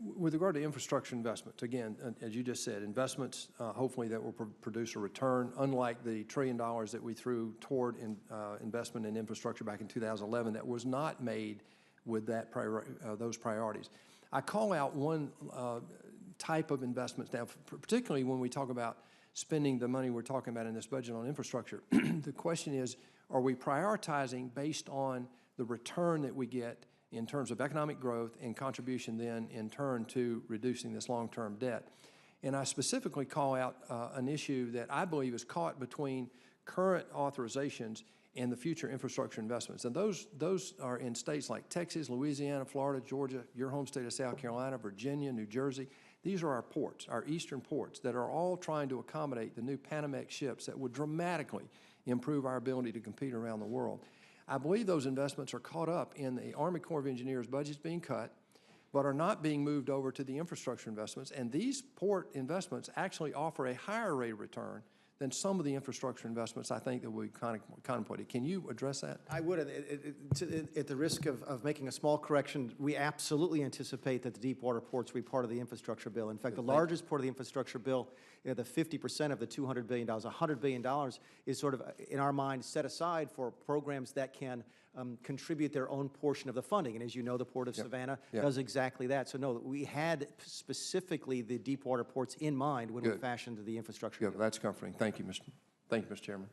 With regard to infrastructure investments, again, as you just said, investments hopefully that will produce a return, unlike the $1 trillion that we threw toward investment in infrastructure back in 2011 that was not made with those priorities. I call out one type of investments now, particularly when we talk about spending the money we're talking about in this budget on infrastructure. The question is, are we prioritizing based on the return that we get in terms of economic growth and contribution then in turn to reducing this long-term debt? And I specifically call out an issue that I believe is caught between current authorizations and the future infrastructure investments. And those are in states like Texas, Louisiana, Florida, Georgia, your home state of South Carolina, Virginia, New Jersey. These are our ports, our eastern ports, that are all trying to accommodate the new Panamax ships that would dramatically improve our ability to compete around the world. I believe those investments are caught up in the Army Corps of Engineers budgets being cut, but are not being moved over to the infrastructure investments. And these port investments actually offer a higher rate of return than some of the infrastructure investments I think that we contemplated. Can you address that? I would. At the risk of making a small correction, we absolutely anticipate that the deep water ports will be part of the infrastructure bill. In fact, the largest part of the infrastructure bill, the 50% of the $200 billion, $100 billion is sort of, in our mind, set aside for programs that can contribute their own portion of the funding. And as you know, the Port of Savannah does exactly that. So no, we had specifically the deep water ports in mind when we fashioned the infrastructure bill. That's comforting. Thank you, Mr. Chairman.